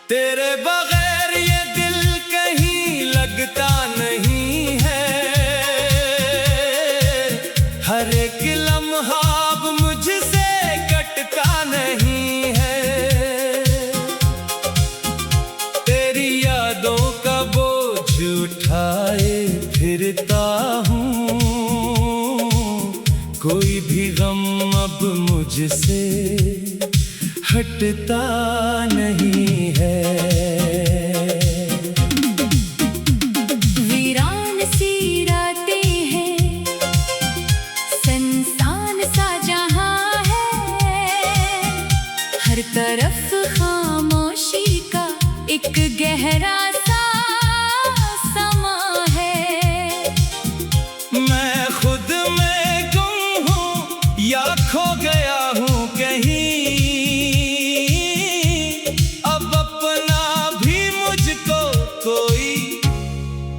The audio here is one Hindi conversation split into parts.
तेरे बगैर ये दिल कहीं लगता नहीं है। हर एक लम्हा अब मुझसे कटता नहीं है। तेरी यादों का बोझ उठाए फिरता हूँ, कोई भी गम अब मुझसे हटता नहीं है। वीरान सी रातें हैं, सुनसान सा जहां है। हर तरफ खामोशी का एक गहरा सा समा है। मैं खुद में गुम हूँ या खो गया हूँ कहीं।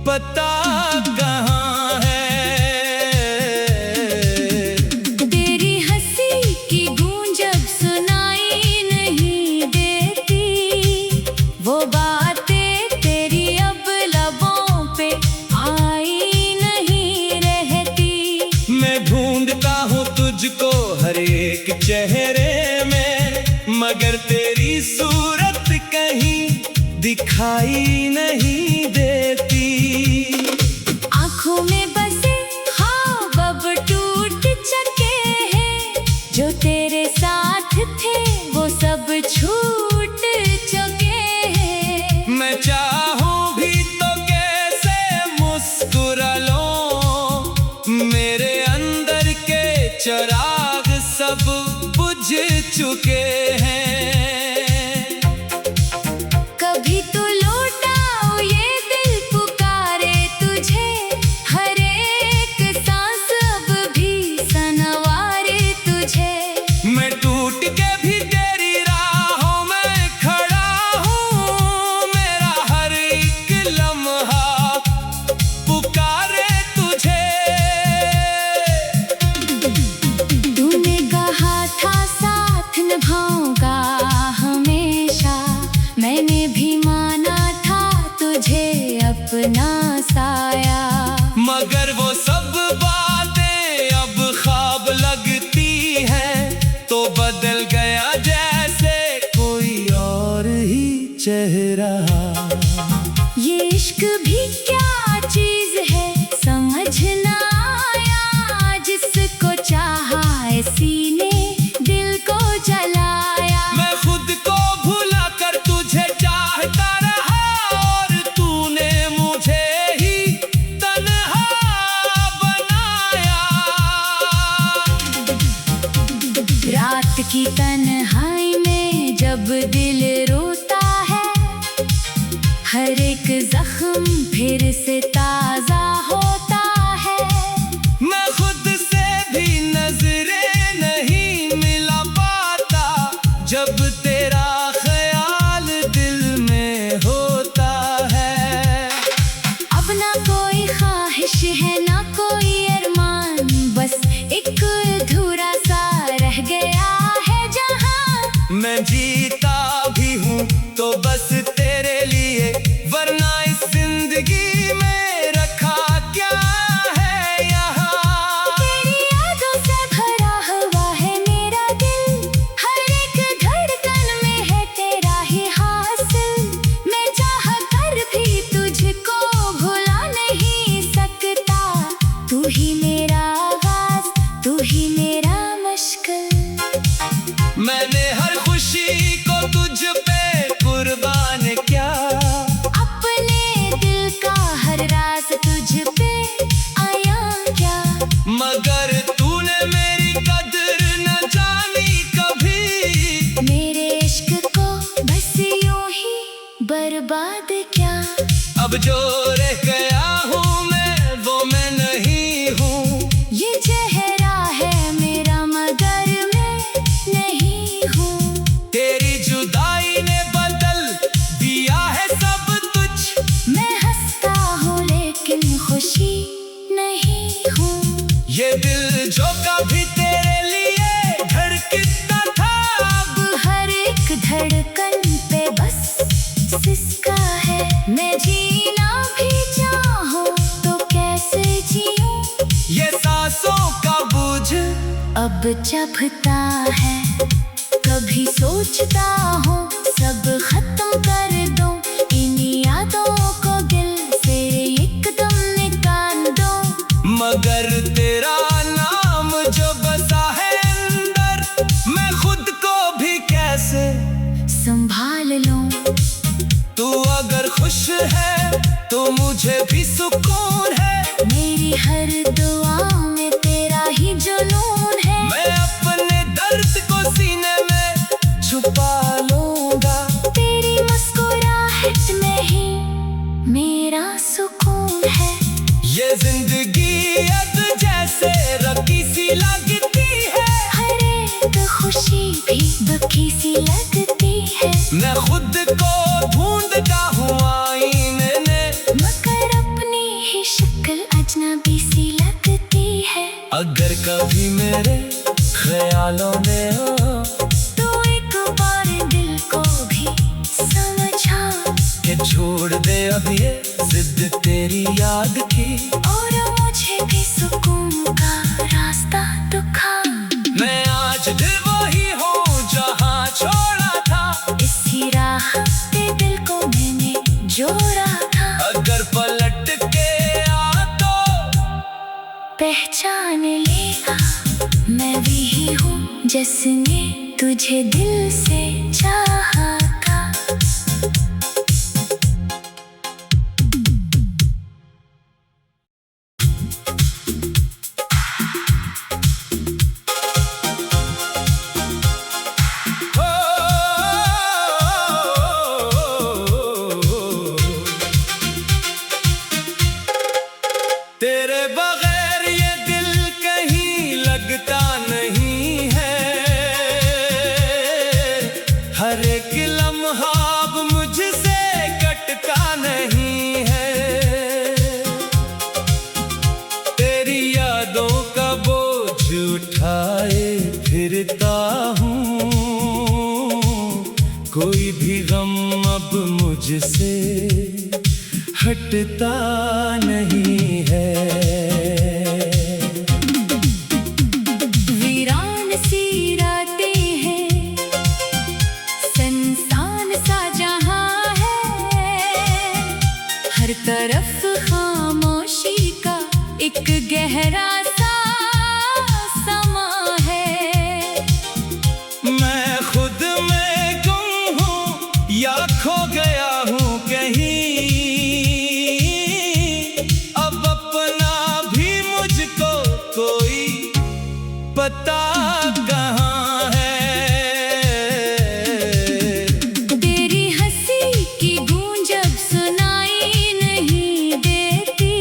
पता कहाँ है। तेरी हंसी की गूंज अब सुनाई नहीं देती। वो बातें तेरी अब लबों पे आई नहीं रहती। मैं ढूंढता हूँ तुझको हर एक चेहरे में, मगर तेरी सूरत कहीं दिखाई नहीं देती। आँखों में बसे ख्वाब अब टूट चुके हैं। जो तेरे साथ थे वो सब छूट चुके हैं। मैं चाहूँ भी तो कैसे मुस्कुरा लूं, मेरे अंदर के चिराग सब बुझ चुके हैं। कभी तो लौटाओ ये दिल पुकारे तुझे। हर एक सांस अब भी सनवारे तुझे। मैं टूट के भी तेरी राहों में खड़ा हूँ, मेरा हर एक लम्हा पुकारे तुझे। तूने कहा था साथ निभाऊंगा हमेशा, मैंने भी माना था तुझे अपना साया। मगर वो सब बातें अब ख्वाब लगती हैं, तो बदल गया जैसे कोई और ही चेहरा। ये इश्क भी क्या चीज है समझ ना आया। जिसको चाहा इसी ने दिल को जलाया। मैं खुद को भुला कर तुझे चाहता रहा, और तूने मुझे ही तन्हा बनाया। रात की तन्हाई में जब दिल रोता है, हर एक जख्म फिर से ताजा होता है। मैं खुद से भी नजरें नहीं मिला पाता, जब तेरा ख्याल दिल में होता है। अब ना कोई ख्वाहिश है ना कोई अरमान, बस एक अधूरा सा रह गया है जहां। मैं जीता भी हूँ तो बस तेरे लिए, वरना इस जिंदगी में रखा क्या है यहाँ। तेरी यादों से भरा हुआ है मेरा दिल, हर एक धड़कन में है तेरा ही हासिल। मैं चाह कर भी तुझको भुला नहीं सकता। तू ही मेरा आगाज, तू ही मेरा मुश्किल। मैंने हर खुशी को तुझ पे कुर्बान किया। अपने दिल का हर राज तुझ पे आया क्या। मगर तूने मेरी कदर न जानी कभी। मेरे इश्क को बस यूं ही बर्बाद क्या। अब जो रह गया हूँ मैं वो मैं नहीं हूँ। ये चेहरा है मेरा मगर मैं नहीं हूँ। तेरी जुदाई ने बदल दिया है सब तुझ। मैं हंसता हूँ लेकिन खुशी नहीं हूँ। ये दिल जो कभी तेरे लिए धड़कता था, अब हर एक धड़कन पे बस मैं जीना भी चाहूं तो कैसे जीऊं? ये सांसों का बोझ अब चभता है, कभी सोचता हूँ सब खत्म कर दूं, इन यादों को दिल से एकदम निकाल दूं। मगर तेरा नाम जो बसा है अंदर, मैं खुद को भी कैसे संभाल लूं। तू अगर खुश है तो मुझे भी सुकून है, मेरी हर दुआ में तेरा ही जुनून है। मैं अपने दर्द को सीने में छुपा लूंगा, तेरी मुस्कुराहट में ही मेरा सुकून है। ये जिंदगी अब जैसे रखी सी लगती है, हर एक खुशी भी दुखी सी लगती है। मैं खुद को ढूंढता हूँ आईने में, मगर अपनी ही शक्ल अजनबी सी लगती है। अगर कभी मेरे ख्यालों में हो तो एक बार दिल को भी समझा कि छोड़ दे अब ये जिद तेरी याद की, और मुझे भी सुकून का रास्ता दिखा। मैं आज दिल वही हूँ जहाँ छोड़ा था, इसी राह पे दिल को मैंने जोड़ा था। अगर पलट के आ तो पहचान लेगा मैं वही हूँ जिसने तुझे दिल से चाहा था। तेरे बगैर ये दिल कहीं लगता नहीं है, हर एक लम्हा अब मुझसे कटता नहीं है। तेरी यादों का बोझ उठाए फिरता हूँ, कोई भी गम अब मुझसे हटता नहीं है। वीरान सी रातें हैं, सुनसान सा जहां है, हर तरफ खामोशी का एक गहरा सा समा है। मैं खुद में गुम हूँ या खो गया हूँ कहीं, अब अपना भी मुझको कोई पता कहाँ है। तेरी हंसी की गूंज अब सुनाई नहीं देती,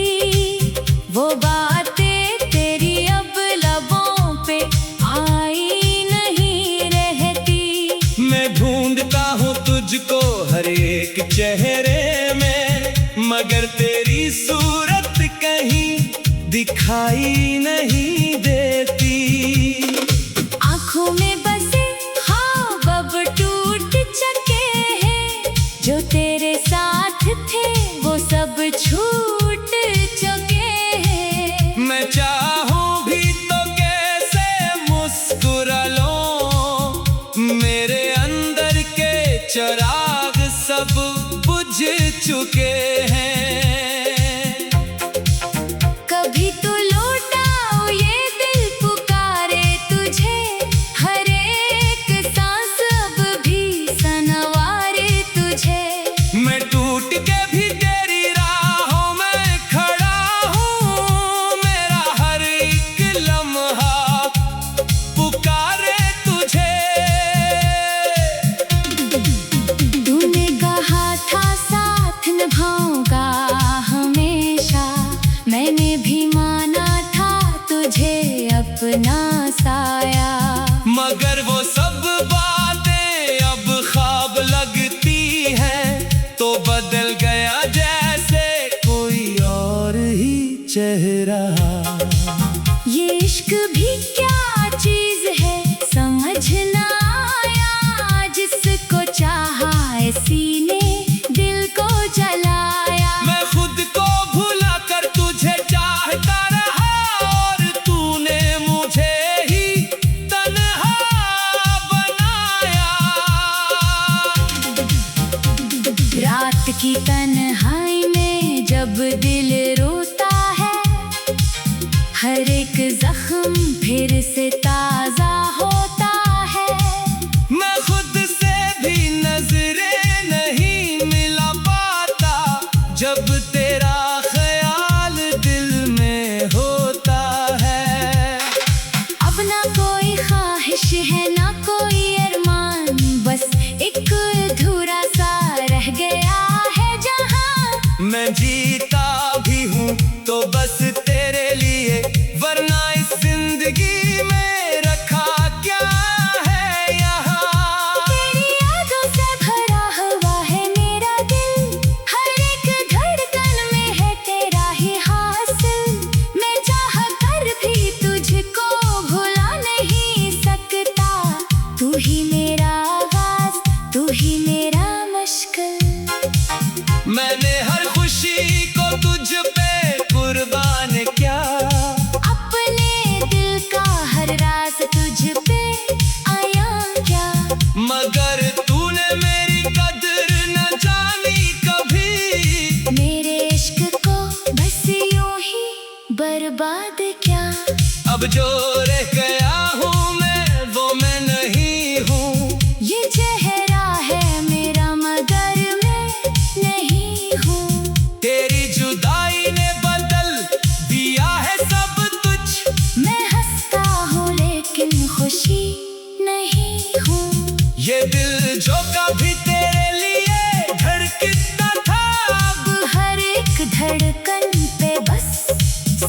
वो बातें तेरी अब लबों पे आई नहीं रहती। मैं ढूंढता हूँ तुझको हर एक चेहरे में, मगर तेरी सूरत कहीं दिखाई नहीं देती। आँखों में बसे ख्वाब अब टूट चुके हैं, जो तेरे साथ थे वो सब छूट चुके हैं। मैं चाहूँ भी तो कैसे मुस्कुरा लूं, मेरे अंदर के चिराग सब बुझ चुके हैं। कभी तो लौटाओ ये दिल पुकारे तुझे, हर एक सांस अब भी सनवारे तुझे। मैं टूट के भी तेरी राहों में खड़ा हूँ, मेरा हर एक लम्हा पुकारे तुझे। तूने कहा था साथ निभाऊंगा हमेशा, मैंने भी माना था तुझे अपना साया। मगर वो सब बातें अब ख्वाब लगती हैं, तो बदल गया जैसे कोई और ही चेहरा। ये इश्क भी क्या चीज है समझ ना आया, जिसको चाहा इसी ने दिल को जला रात की तन्हाई में जब दिल रोता है, हर एक जख्म फिर से ताजा होता है। मैं खुद से भी नजरें नहीं मिला पाता, जब तेरा ख्याल दिल में होता है। अब ना कोई ख्वाहिश है ना कोई अरमान, बस एक अधूरा सा रह गया है जहां। मैं जीता भी हूँ तो बस तेरे लिए, वरना इस जिंदगी में रखा क्या है यहाँ। तेरी यादों से भरा हुआ है मेरा दिल, हर एक धड़कन में है तेरा ही हासिल। मैं चाह कर भी तुझको भुला नहीं सकता, तू ही मेरा आगाज, तू ही मेरा मुश्किल। मैंने हर खुशी को तुझ पे कुर्बान किया, अपने दिल का हर राज तुझ पे आया क्या। मगर तूने मेरी कदर न जानी कभी। मेरे इश्क को बस यूं ही बर्बाद क्या। अब जो रह गया हूँ मैं, वो मैं नहीं हूँ। ये चेहरा है मेरा मगर मैं नहीं हूँ। तेरी जुदाई ने बदल दिया है सब तुझ। मैं हंसता हूँ लेकिन खुशी नहीं हूँ। ये दिल जो कभी तेरे लिए धड़कता था, अब हर एक धड़कन पे बस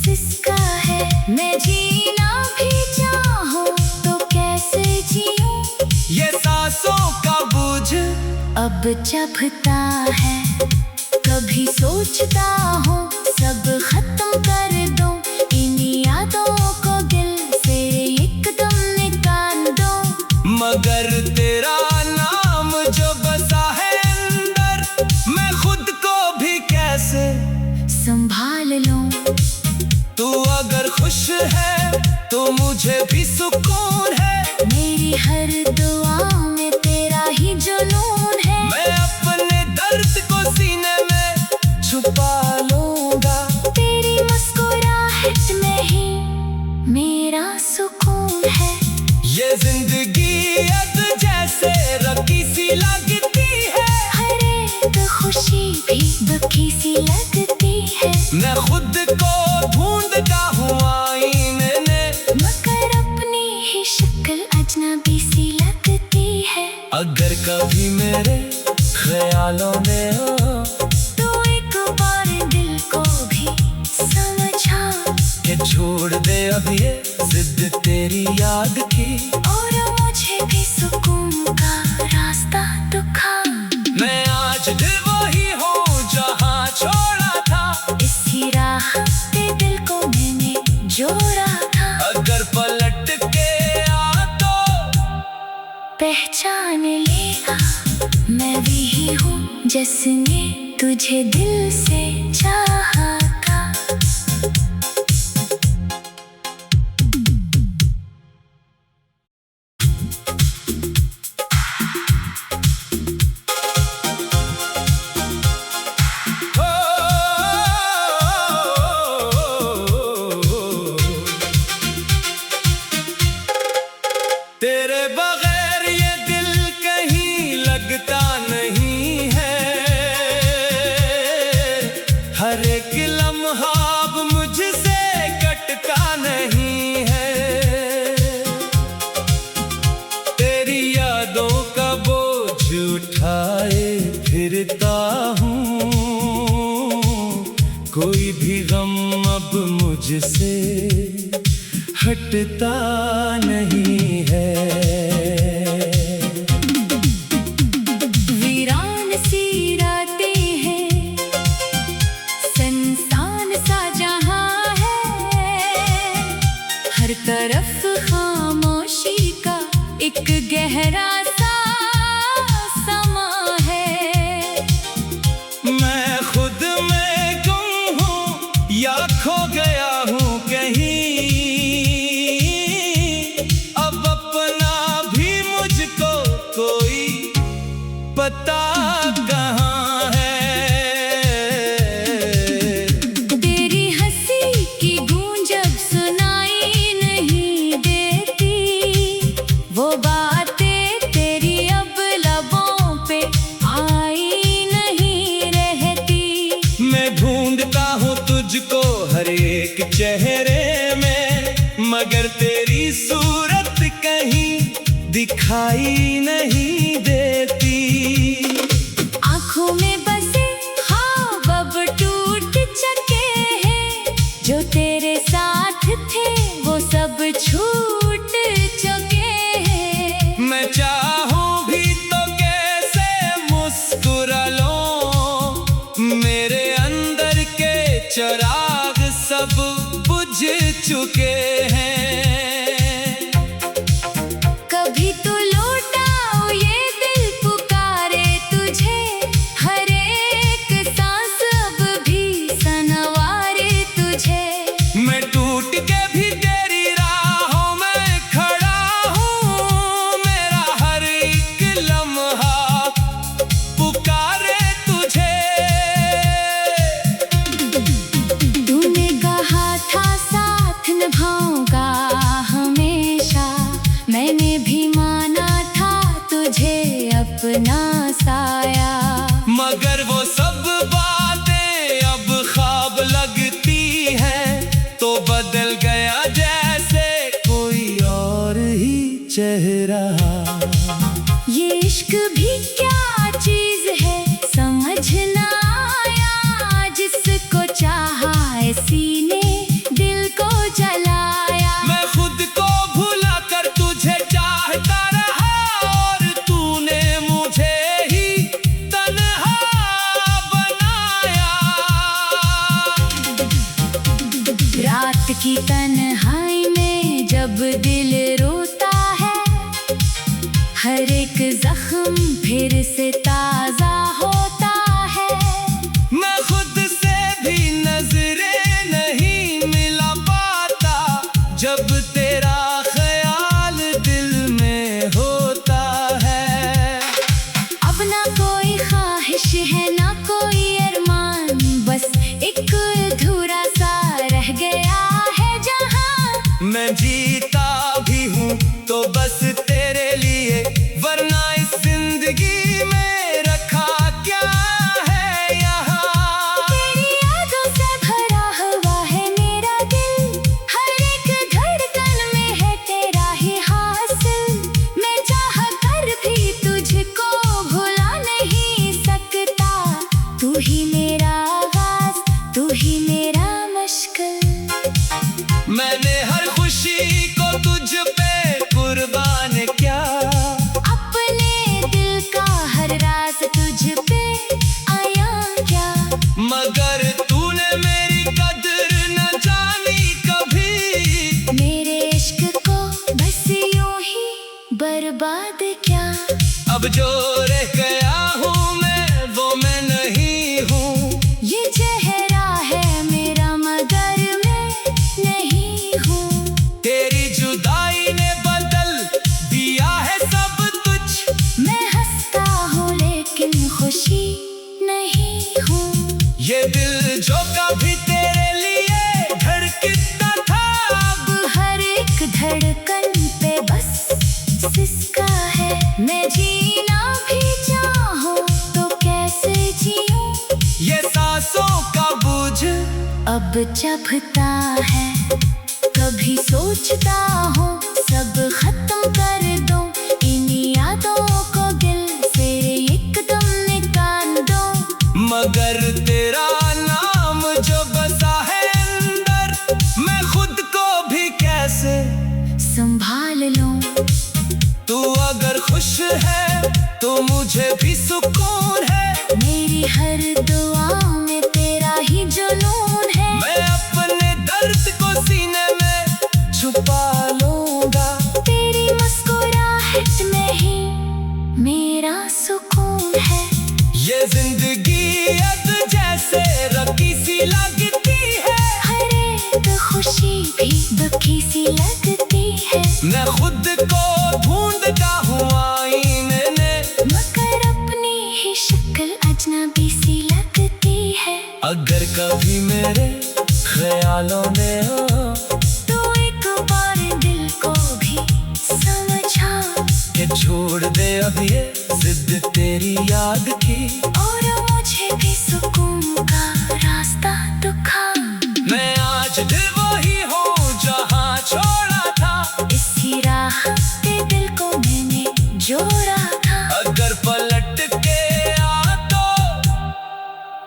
सिसका है। मैं जीना भी चाहूँ तो कैसे जीऊँ, ये सांसों का बोझ अब चभता है। कभी सोचता हूँ सब खत्म कर दूँ, इन यादों को दिल से एकदम निकाल दूँ। मगर तेरा नाम जो बसा है अंदर, मैं खुद को भी कैसे संभाल लूँ। तू अगर खुश है तो मुझे भी सुकून है। मेरी हर दुआ में तेरा ही जुनून है। मैं अपने दर्द को सीने में छुपा लूंगा, तेरी मुस्कुराहट में ही मेरा सुकून है। ये जिंदगी अब जैसे रखी सी लगती है, हर एक खुशी भी दुखी सी लगती है। मैं खुद को ढूंढता हूँ आईने में, मगर अपनी ही शक्ल अजनबी सी लगती है। अगर कभी मेरे ख्यालों में हो तो एक बार दिल को भी समझा, कि छोड़ दे अब ये जिद तेरी याद की, और मुझे भी सुकून का रास्ता दिखा। मैं आज दिल वही हूँ जहाँ छोड़ा था, इसी राह पे दिल को मैंने जोड़ा था। अगर पलट के आ तो पहचान लेगा मैं वही हूँ जिसने तुझे दिल से चाहा था। तेरे बगैर ये दिल कहीं लगता नहीं है, हर एक लम्हा अब मुझसे कटता नहीं है। तेरी यादों का बोझ उठाए फिरता हूँ, कोई भी गम अब मुझसे हटता नहीं है। वीरान सी रातें हैं, सुनसान सा जहां है। हर तरफ खामोशी का एक गहरा सा समा है। मैं खुद में गुम हूँ या खो गया हूँ कहीं, अब अपना तुझको हर एक चेहरे में, मगर तेरी सूरत कहीं दिखाई नहीं देती। आंखों में बसे ख्वाब अब टूट चुके हैं, जो तेरे साथ थे वो सब छूट चुके हैं। मैं चाहूं भी तो कैसे मुस्कुरा लूं, मेरे अंदर के चिराग सब बुझ चुके हैं। कभी तो लौटाओ ये दिल पुकारे तुझे, हर एक सांस अब भी सनवारे तुझे। मैं टूट के भी तेरी राहों में खड़ा हूँ, मेरा हर एक लम्हा पुकारे तुझे। तूने कहा था साथ निभाऊंगा हमेशा, मैंने भी माना था तुझे अपना साया। मगर वो सब बातें अब ख्वाब लगती हैं, तो बदल गया जैसे कोई और ही चेहरा। ये इश्क भी क्या चीज है समझ ना आया, जिसको चाहा इसी ने दिल को जलाया। मैं खुद को भुला कर तुझे चाहता रहा, और तूने मुझे ही तन्हा बनाया। रात की तन्हाई में जब दिल रोता है, हर एक जख्म फिर से ताजा होता है। मैं खुद से भी नजरें नहीं मिला पाता, जब तेरा ख्याल दिल में होता है। अब ना कोई ख्वाहिश है ना कोई अरमान, बस एक अधूरा सा रह गया है जहां। मैं जीता भी हूँ तो बस तेरे लिए, वरना इस जिंदगी में रखा क्या है यहाँ। तेरी यादों से भरा हुआ है मेरा दिल, हर एक धड़कन में है तेरा ही हासिल। मैं चाह कर भी तुझको भुला नहीं सकता, तू ही मेरा आगाज तू ही मेरा मुश्किल। मैंने हर खुशी को तुझ पे कुर्बान किया, अपने दिल का हर राज तुझ पे आया क्या। मगर तूने मेरी कदर न जानी कभी। मेरे इश्क को बस यूं ही बर्बाद क्या। अब जो रह गया हूँ मैं वो मैं नहीं हूँ, ये चेहरा है मेरा मगर मैं नहीं हूँ। तेरी जुदाई ने बदल दिया है सब कुछ। मैं हंसता हूँ लेकिन खुशी नहीं हूँ। ये दिल जो कभी तेरे लिए धड़कता था, अब हर एक धड़कन पे बस सिसका है। मैं जीना भी चाहूँ तो कैसे जीऊँ, ये सांसों का बोझ अब चभता है। कभी सोचता हूँ सब खत्म कर दूं, इन यादों को दिल से एकदम निकाल दूं। मगर तेरा नाम जो बसा है अंदर, मैं खुद को भी कैसे संभाल लूं। तू अगर खुश है तो मुझे भी सुकून है, मेरी हर दुआ में तेरा ही जुनून है। मैं अपने दर्द को सीने में छुपा लूंगा, तेरी मुस्कुराहट में ही मेरा सुकून है। ये जिंदगी अब जैसे रखी सी लगती है, हर एक खुशी भी दुखी सी लगती है। मैं खुद को ढूंढता हूँ आईने में, मगर अपनी ही शक्ल अजनबी सी लगती है। अगर कभी मेरे ख्यालों में हो तो एक बार दिल को भी समझा, कि छोड़ दे अब ये जिद तेरी याद की, और मुझे भी सुकून का रास्ता दिखा।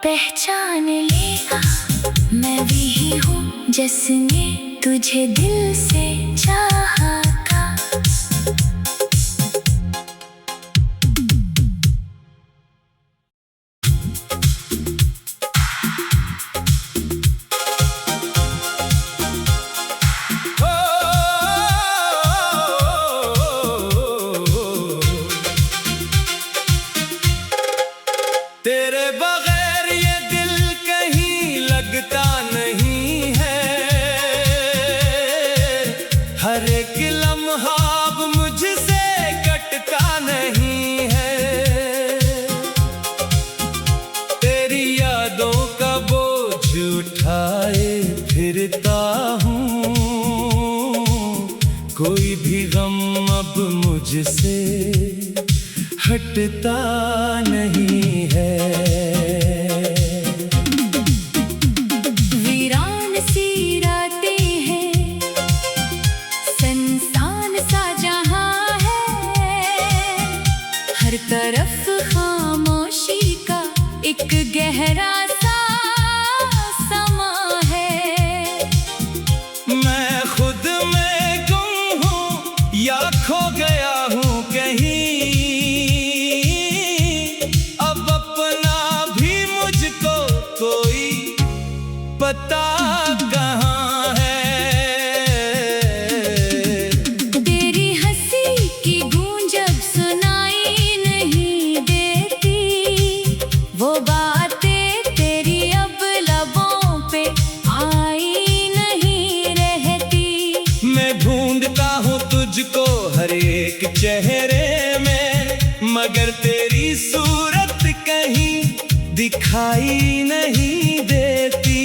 पहचान लेगा मैं वही हूँ जिसने तुझे दिल से चाहा था। तेरे बगैर ये दिल कहीं लगता नहीं है, हर एक लम्हा अब मुझसे कटता नहीं है। तेरी यादों का बोझ उठाए फिरता हूँ, कोई भी गम अब मुझसे हटता नहीं है। वीरान सी रातें हैं, सुनसान सा जहां है, हर तरफ खामोशी का एक गहरा सा समा है। मैं खुद में गुम हूँ या खो गया हूँ कहीं, पता कहाँ है। तेरी हंसी की गूंज अब सुनाई नहीं देती, वो बातें तेरी अब लबों पे आई नहीं रहती। मैं ढूंढता हूँ तुझको हर एक चेहरे में, मगर तेरी सूरत कहीं दिखाई नहीं देती।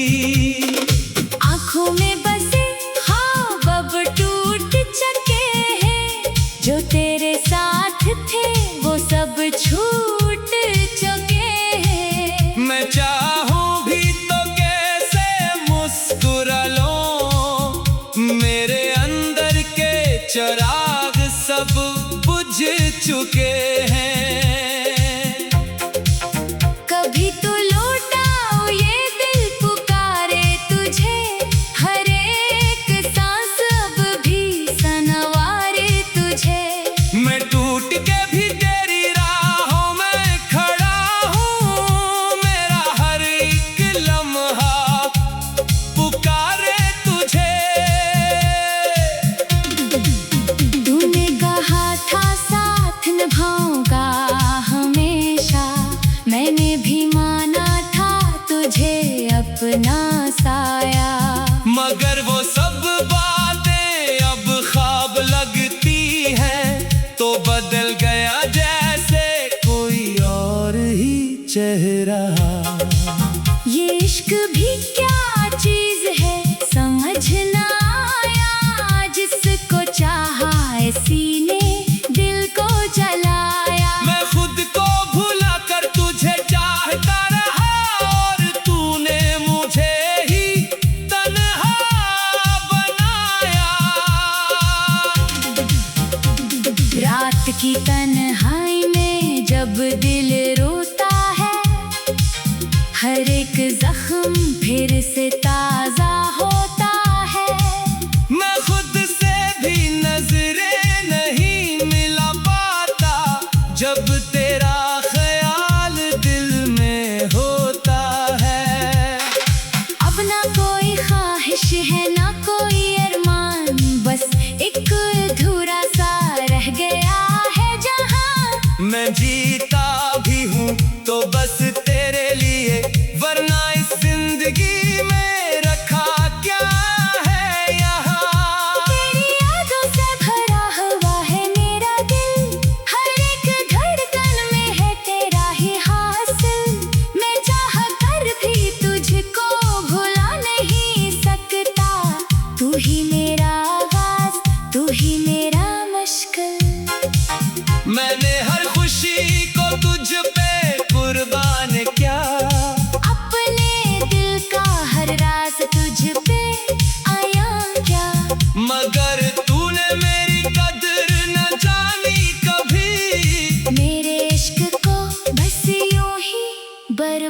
आँखों में बसे ख्वाब अब टूट चुके हैं, जो तेरे साथ थे वो सब छूट चुके हैं। मैं चाहूँ भी तो कैसे मुस्कुरा लूं, मेरे अंदर के चिराग सब बुझ चुके हैं। कभी तो लौटाओ ये दिल पुकारे तुझे, हर एक सांस अब भी सनवारे तुझे। मैं टूट के भी तेरी राहों में खड़ा हूँ, मेरा हर एक लम्हा पुकारे तुझे। तूने कहा था साथ निभाऊंगा हमेशा, मैंने भी माना था तुझे अपना साया। मगर वो सब बातें अब ख्वाब लगती हैं, तो बदल गया जैसे कोई और ही चेहरा। ये इश्क भी क्या चीज है समझ ना आया, जिसको चाहा इसी ने दिल को जलाया। मैं खुद को भुला कर तुझे चाहता रहा, और तूने मुझे ही तन्हा बनाया। रात की तन्हाई में जब दिल रोता है, हर एक जख्म फिर से ताजा होता है। मैं खुद से भी नजरें नहीं मिला पाता, जब तेरा ख्याल दिल में होता है। अब ना कोई ख्वाहिश है ना कोई अरमान, बस एक अधूरा सा रह गया है जहां। मैं जीता भी हूँ तो बस तेरे लिए, वरना इस जिंदगी में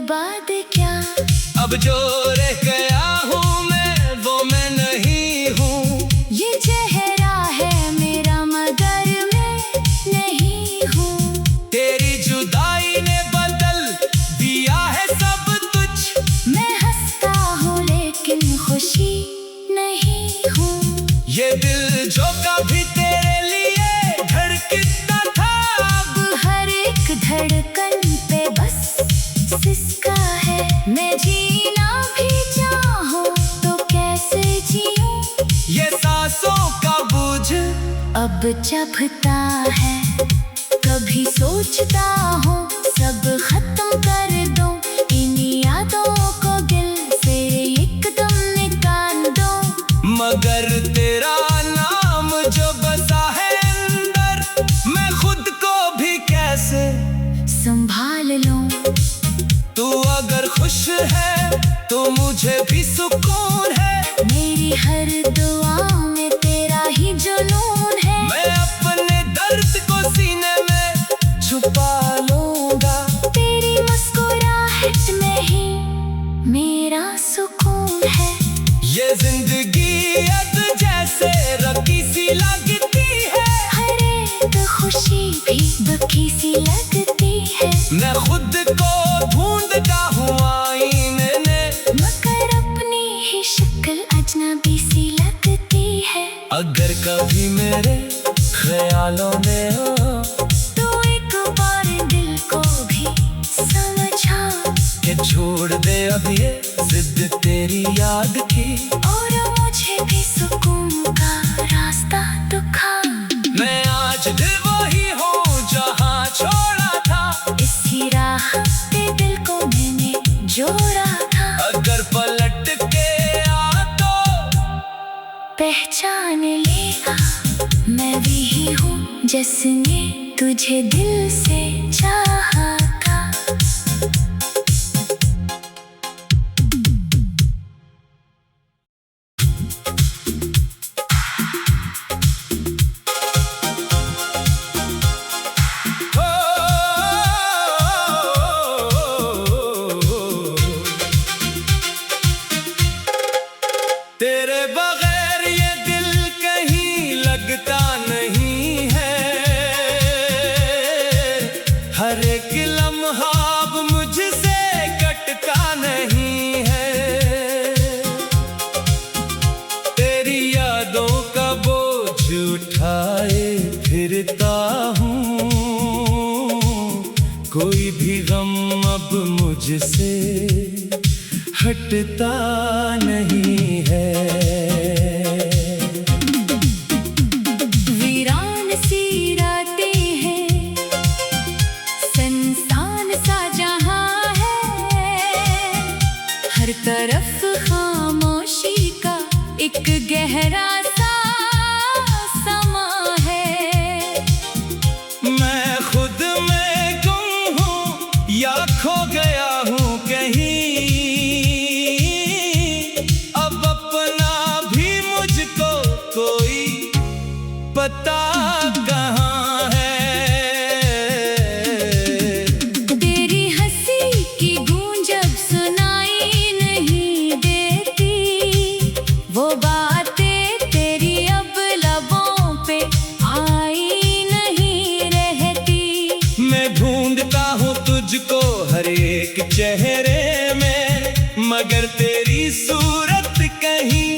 बाद क्या। अब जो रह गया हूँ मैं वो मैं नहीं हूँ। ये चेहरा है मेरा मगर मैं नहीं हूँ। तेरी जुदाई ने बदल दिया है सब कुछ। मैं हंसता हूँ लेकिन खुशी नहीं हूँ। ये दिल जो कभी तेरे लिए धड़कता था, अब हर एक धड़कन पे बस सिसका है। मैं जीना भी चाहूँ तो कैसे जीऊँ। ये सांसों का बोझ अब चभता है। कभी सोचता हूँ सब खत्म कर दूँ, इन यादों को दिल से एकदम निकाल दूँ। मगर तेरा नाम जो बसा है अंदर, मैं खुद को भी कैसे संभाल लूँ। तू अगर खुश है तो मुझे भी सुकून है। मेरी हर दुआ में तेरा ही जुनून है। मैं अपने दर्द को सीने में छुपा लूंगा। तेरी मुस्कुराहट में ही मेरा सुकून है। ये जिंदगी अब जैसे रखी सी लगती है। हर एक खुशी भी दुखी सी लगती है। मैं खुद को ढूंढता हूँ आईने में, मगर अपनी ही शक्ल अजनबी सी लगती है। अगर कभी मेरे ख्यालों में हो तो एक बार दिल को भी समझा कि छोड़ दे अब ये जिद तेरी याद की, और मुझे भी सुकून का रास्ता दिखा। मैं आज दिल वही हूँ जहाँ छोड़ा था। इसी राह पे दिल को मैंने जोड़ा था। अगर पलट के आ तो पहचान लेगा मैं वही हूँ जिसने तुझे दिल से चाहा था। तेरे बगैर ये दिल कहीं लगता नहीं है। हर एक लम्हा अब मुझसे कटता नहीं है। तेरी यादों का बोझ उठाए फिरता हूँ, कोई भी गम अब मुझसे हटता नहीं है। वीरान सी रातें हैं, सुनसान सा जहां है। हर तरफ खामोशी का एक गहरा सा समा है। मैं खुद में गुम हूँ या खो गया हूँ कहीं। अब अपना भी मुझको कोई पता कहाँ है। तेरी हंसी की गूंज अब सुनाई नहीं देती। वो बातें तेरी अब लबों पे आई नहीं रहती। मैं ढूंढता हूँ तुझको हर एक चेहरे में, मगर तेरी सूरत कहीं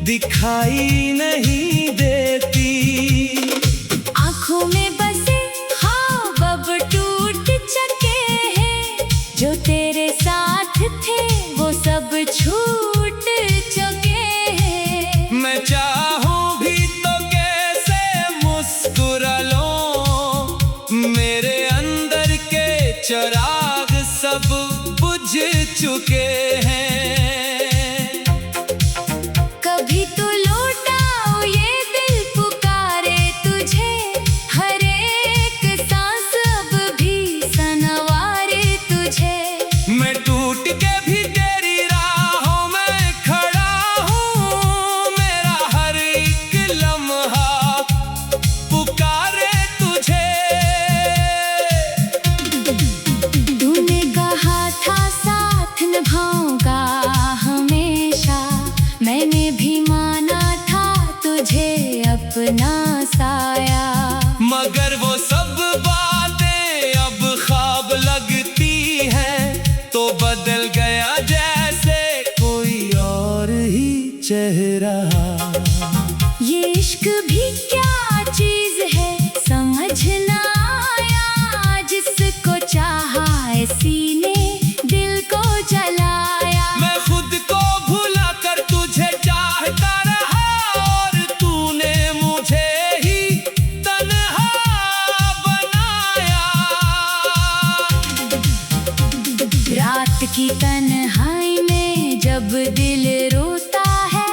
दिखाई नहीं देती। आँखों में बसे ख्वाब अब टूट चुके हैं। जो तेरे साथ थे वो सब छूट चुके हैं। मैं चाहूँ भी तो कैसे मुस्कुरा लूं। मेरे अंदर के चिराग सब बुझ चुके हैं। कभी तो लौटाओ ये दिल पुकारे तुझे। हर एक सांस अब भी सनवारे तुझे। मैं टूट के भी तेरी राहों में खड़ा हूँ। मेरा हर एक लम्हा पुकारे तुझे। तूने कहा था चेहरा। ये इश्क भी क्या चीज है समझ ना आया, जिसको चाहा इसी ने दिल को जलाया। मैं खुद को भुला कर तुझे चाहता रहा, और तूने मुझे ही तन्हा बनाया। रात की तन्हाई में जब दिल रोता है,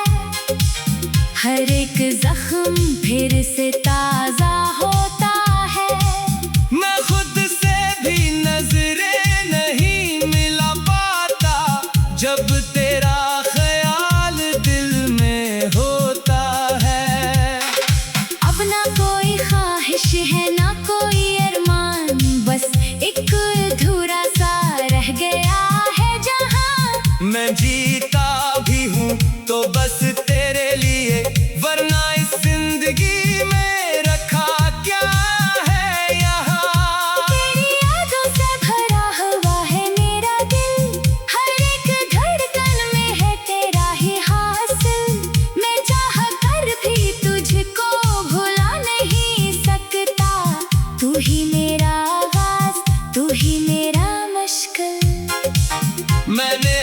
हर एक जख्म फिर से ताजा होता है। मैं खुद से भी नजरें नहीं मिला पाता, जब तेरा ख्याल दिल में होता है। अब ना कोई ख्वाहिश है ना कोई अरमान, बस एक अधूरा सा रह गया है जहां। मैं जीता भी हूँ तो बस तेरे लिए, वरना इस जिंदगी में रखा क्या है यहाँ। तेरी यादों से भरा हुआ है मेरा दिल, हर एक धड़कन में है तेरा ही हासिल। मैं चाह कर भी तुझको भुला नहीं सकता, तू ही मेरा आगाज, तू ही मेरा मुश्किल। मैंने